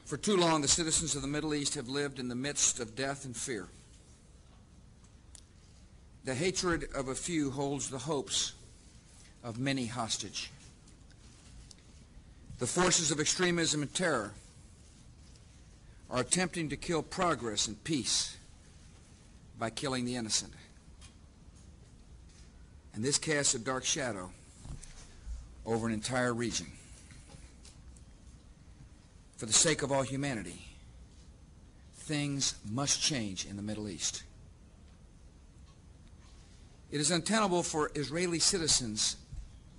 For too long, the citizens of the Middle East have lived in the midst of death and fear. The hatred of a few holds the hopes of many hostage. The forces of extremism and terror are attempting to kill progress and peace by killing the innocent. And this casts a dark shadow over an entire region. For the sake of all humanity, things must change in the Middle East. It is untenable for Israeli citizens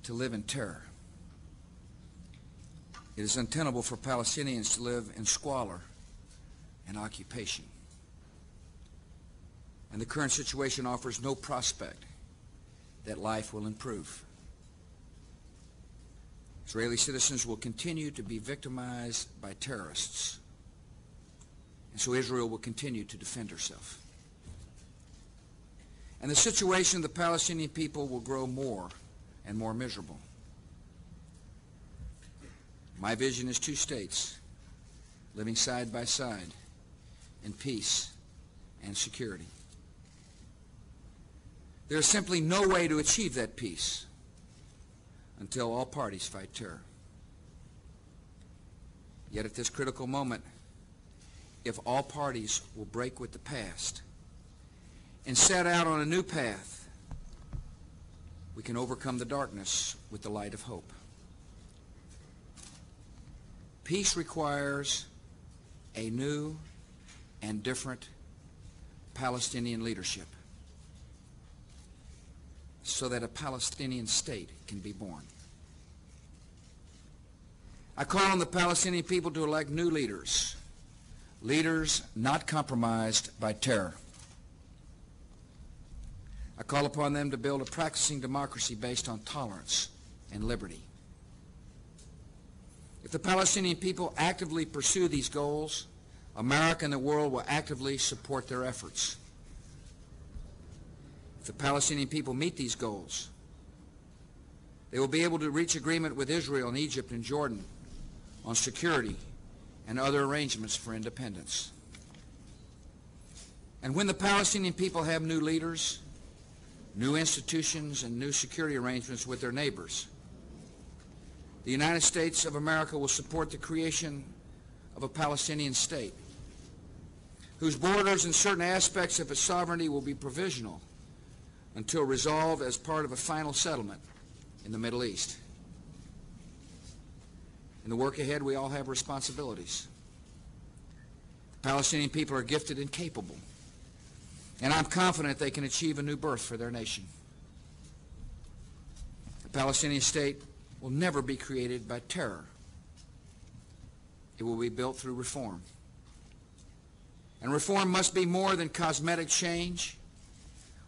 to live in terror. It is untenable for Palestinians to live in squalor and occupation. And the current situation offers no prospect that life will improve. Israeli citizens will continue to be victimized by terrorists, and so Israel will continue to defend herself. And the situation of the Palestinian people will grow more and more miserable. My vision is two states living side by side in peace and security. There is simply no way to achieve that peace until all parties fight terror. Yet at this critical moment, if all parties will break with the past and set out on a new path, we can overcome the darkness with the light of hope. Peace requires a new and different Palestinian leadership so that a Palestinian state can be born. I call on the Palestinian people to elect new leaders, leaders not compromised by terror. I call upon them to build a practicing democracy based on tolerance and liberty. If the Palestinian people actively pursue these goals, America and the world will actively support their efforts. If the Palestinian people meet these goals, they will be able to reach agreement with Israel and Egypt and Jordan on security and other arrangements for independence. And when the Palestinian people have new leaders, new institutions, and new security arrangements with their neighbors, the United States of America will support the creation of a Palestinian state whose borders and certain aspects of its sovereignty will be provisional until resolved as part of a final settlement in the Middle East. In the work ahead, we all have responsibilities. The Palestinian people are gifted and capable, and I'm confident they can achieve a new birth for their nation. The Palestinian state will never be created by terror. It will be built through reform. And reform must be more than cosmetic change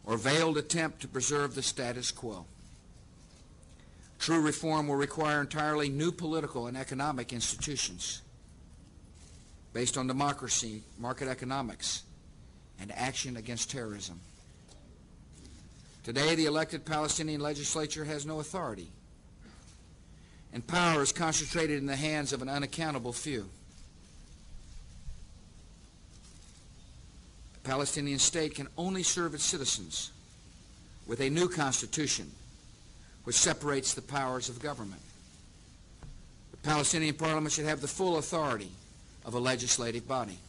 or veiled attempt to preserve the status quo. True reform will require entirely new political and economic institutions based on democracy, market economics, and action against terrorism. Today, the elected Palestinian legislature has no authority, and power is concentrated in the hands of an unaccountable few. The Palestinian state can only serve its citizens with a new constitution which separates the powers of government. The Palestinian parliament should have the full authority of a legislative body.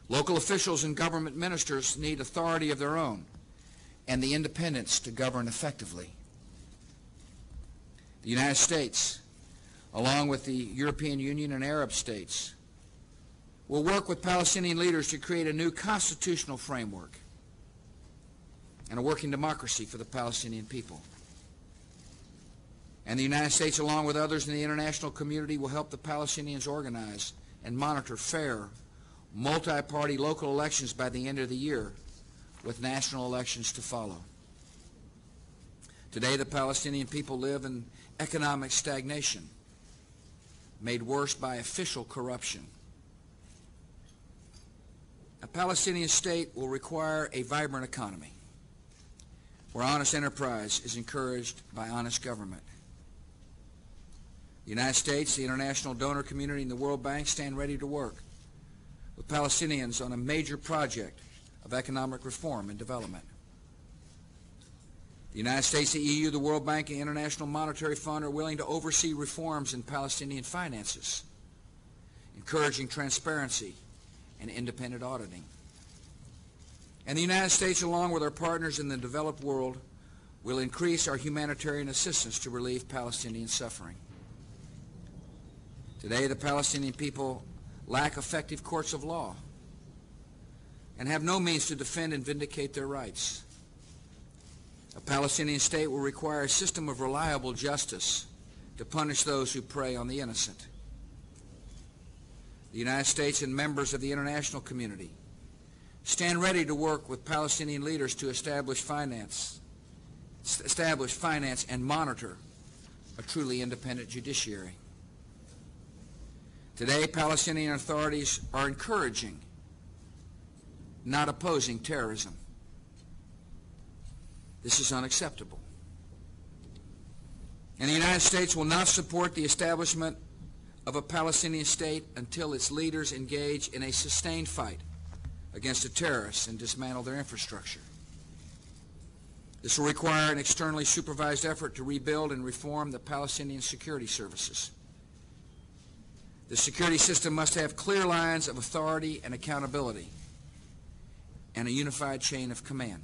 Local officials and government ministers need authority of their own and the independence to govern effectively. The United States, along with the European Union and Arab states, will work with Palestinian leaders to create a new constitutional framework and a working democracy for the Palestinian people. And the United States, along with others in the international community, will help the Palestinians organize and monitor fair, multi-party local elections by the end of the year, with national elections to follow. Today, the Palestinian people live in economic stagnation, made worse by official corruption. A Palestinian state will require a vibrant economy, where honest enterprise is encouraged by honest government. The United States, the international donor community, and the World Bank stand ready to work with Palestinians on a major project of economic reform and development. The United States, the EU, the World Bank, and the International Monetary Fund are willing to oversee reforms in Palestinian finances, encouraging transparency and independent auditing. And the United States, along with our partners in the developed world, will increase our humanitarian assistance to relieve Palestinian suffering. Today, the Palestinian people lack effective courts of law and have no means to defend and vindicate their rights. A Palestinian state will require a system of reliable justice to punish those who prey on the innocent. The United States and members of the international community stand ready to work with Palestinian leaders to establish finance and monitor a truly independent judiciary. Today, Palestinian authorities are encouraging, not opposing, terrorism. This is unacceptable. And the United States will not support the establishment of a Palestinian state until its leaders engage in a sustained fight against the terrorists and dismantle their infrastructure. This will require an externally supervised effort to rebuild and reform the Palestinian security services. The security system must have clear lines of authority and accountability and a unified chain of command.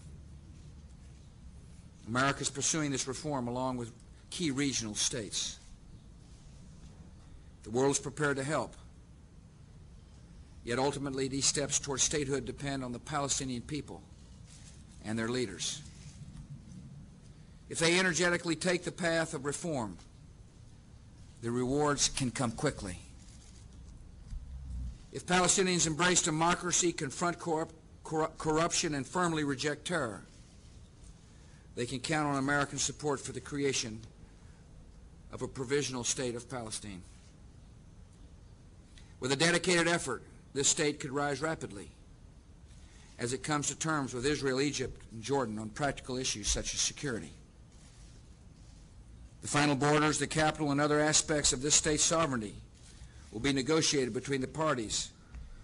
America is pursuing this reform along with key regional states. The world is prepared to help. Yet ultimately, these steps toward statehood depend on the Palestinian people and their leaders. If they energetically take the path of reform, the rewards can come quickly. If Palestinians embrace democracy, confront corruption, and firmly reject terror, they can count on American support for the creation of a provisional state of Palestine. With a dedicated effort, this state could rise rapidly as it comes to terms with Israel, Egypt, and Jordan on practical issues such as security. The final borders, the capital, and other aspects of this state's sovereignty will be negotiated between the parties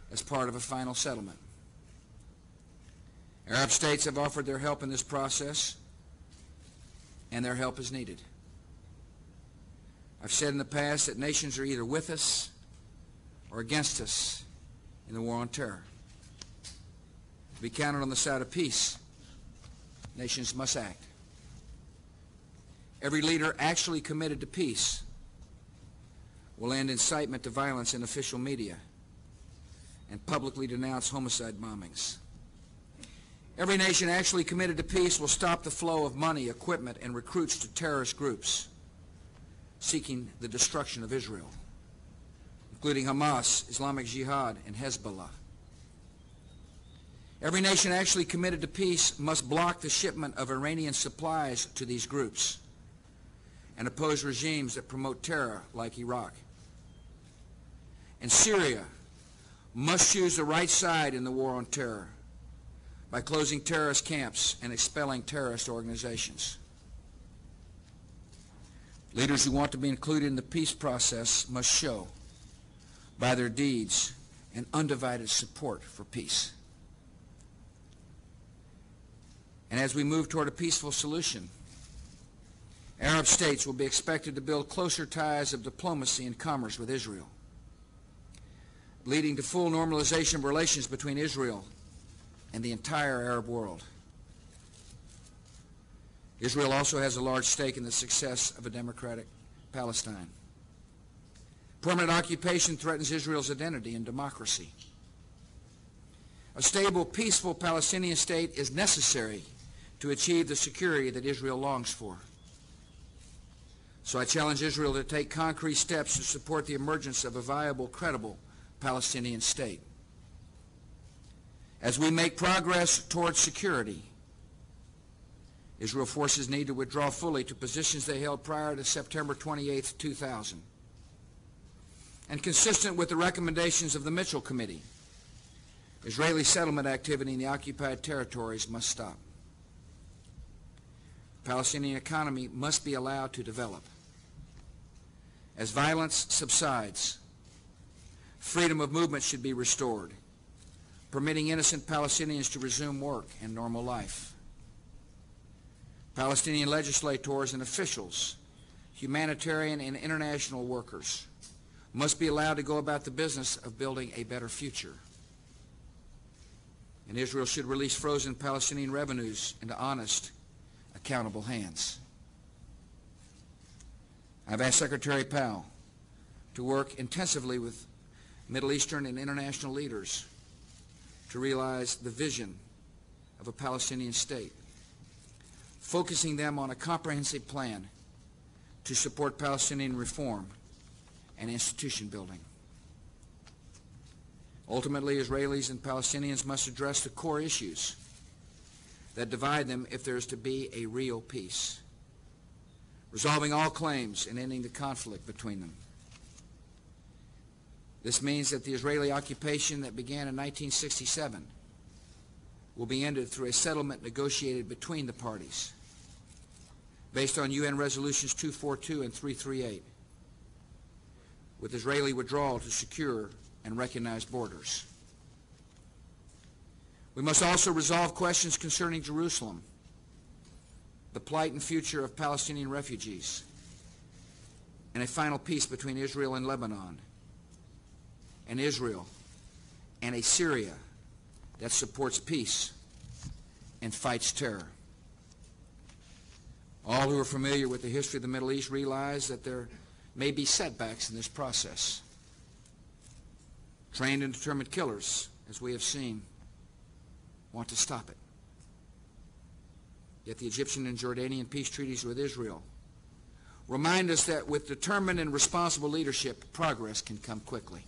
as part of a final settlement. Arab states have offered their help in this process, and their help is needed. I've said in the past that nations are either with us or against us in the war on terror. To be counted on the side of peace, nations must act. Every leader actually committed to peace will end incitement to violence in official media and publicly denounce homicide bombings. Every nation actually committed to peace will stop the flow of money, equipment, and recruits to terrorist groups seeking the destruction of Israel, including Hamas, Islamic Jihad, and Hezbollah. Every nation actually committed to peace must block the shipment of Iranian supplies to these groups and oppose regimes that promote terror like Iraq. And Syria must choose the right side in the war on terror by closing terrorist camps and expelling terrorist organizations. Leaders who want to be included in the peace process must show by their deeds an undivided support for peace. And as we move toward a peaceful solution, Arab states will be expected to build closer ties of diplomacy and commerce with Israel, leading to full normalization of relations between Israel and the entire Arab world. Israel also has a large stake in the success of a democratic Palestine. Permanent occupation threatens Israel's identity and democracy. A stable, peaceful Palestinian state is necessary to achieve the security that Israel longs for. So I challenge Israel to take concrete steps to support the emergence of a viable, credible Palestinian state. As we make progress towards security, Israel forces need to withdraw fully to positions they held prior to September 28, 2000. And consistent with the recommendations of the Mitchell Committee, Israeli settlement activity in the occupied territories must stop. The Palestinian economy must be allowed to develop. As violence subsides, freedom of movement should be restored, permitting innocent Palestinians to resume work and normal life. Palestinian legislators and officials, humanitarian and international workers, must be allowed to go about the business of building a better future. And Israel should release frozen Palestinian revenues into honest, accountable hands. I've asked Secretary Powell to work intensively with Middle Eastern and international leaders to realize the vision of a Palestinian state, focusing them on a comprehensive plan to support Palestinian reform and institution building. Ultimately, Israelis and Palestinians must address the core issues that divide them if there is to be a real peace, resolving all claims and ending the conflict between them. This means that the Israeli occupation that began in 1967 will be ended through a settlement negotiated between the parties based on UN Resolutions 242 and 338, with Israeli withdrawal to secure and recognize borders. We must also resolve questions concerning Jerusalem, the plight and future of Palestinian refugees, and a final peace between Israel and Lebanon, and Israel and a Syria that supports peace and fights terror. All who are familiar with the history of the Middle East realize that there may be setbacks in this process. Trained and determined killers, as we have seen, want to stop it. Yet the Egyptian and Jordanian peace treaties with Israel remind us that with determined and responsible leadership, progress can come quickly.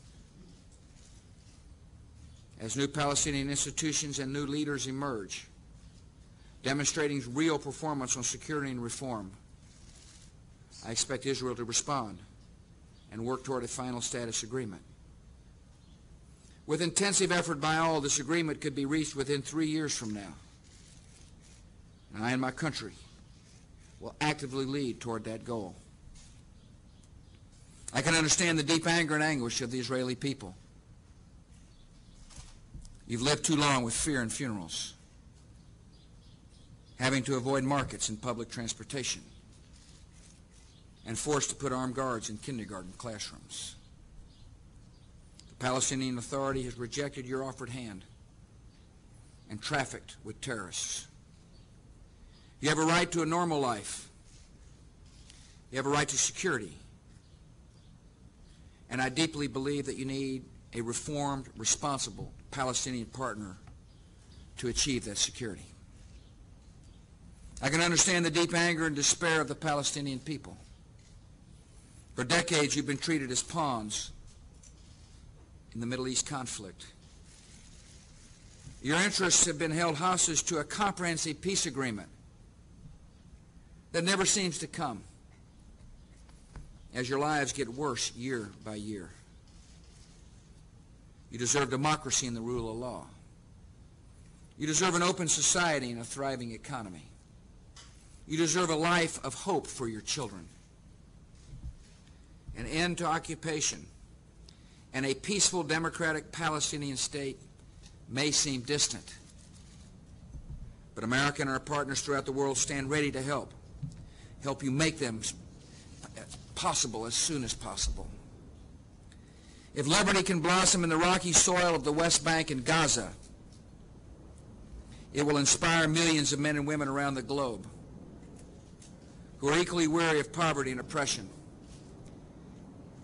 As new Palestinian institutions and new leaders emerge, demonstrating real performance on security and reform, I expect Israel to respond and work toward a final status agreement. With intensive effort by all, this agreement could be reached within 3 years from now. And I and my country will actively lead toward that goal. I can understand the deep anger and anguish of the Israeli people. You've lived too long with fear and funerals, having to avoid markets and public transportation, and forced to put armed guards in kindergarten classrooms. The Palestinian Authority has rejected your offered hand and trafficked with terrorists. You have a right to a normal life. You have a right to security. And I deeply believe that you need a reformed, responsible Palestinian partner to achieve that security. I can understand the deep anger and despair of the Palestinian people. For decades, you've been treated as pawns in the Middle East conflict. Your interests have been held hostage to a comprehensive peace agreement that never seems to come, as your lives get worse year by year. You deserve democracy and the rule of law. You deserve an open society and a thriving economy. You deserve a life of hope for your children. An end to occupation and a peaceful democratic Palestinian state may seem distant, but America and our partners throughout the world stand ready to help you make them possible as soon as possible. If liberty can blossom in the rocky soil of the West Bank and Gaza, it will inspire millions of men and women around the globe who are equally weary of poverty and oppression,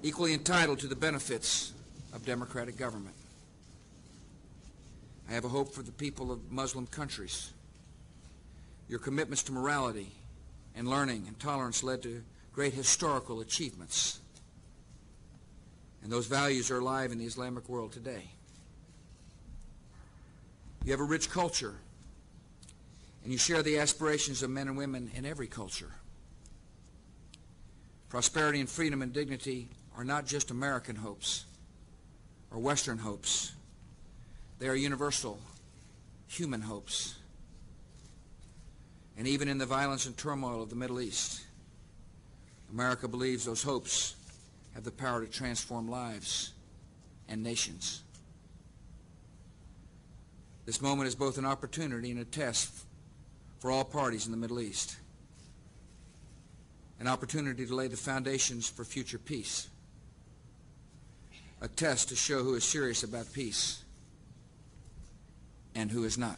equally entitled to the benefits of democratic government. I have a hope for the people of Muslim countries. Your commitments to morality and learning and tolerance led to great historical achievements. And those values are alive in the Islamic world today. You have a rich culture, and you share the aspirations of men and women in every culture. Prosperity and freedom and dignity are not just American hopes or Western hopes. They are universal human hopes. And even in the violence and turmoil of the Middle East, America believes those hopes have the power to transform lives and nations. This moment is both an opportunity and a test for all parties in the Middle East. An opportunity to lay the foundations for future peace. A test to show who is serious about peace and who is not.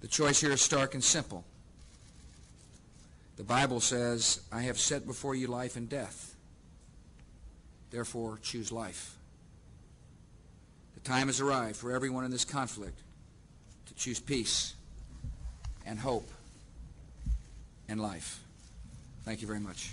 The choice here is stark and simple. The Bible says, I have set before you life and death. Therefore, choose life. The time has arrived for everyone in this conflict to choose peace and hope and life. Thank you very much.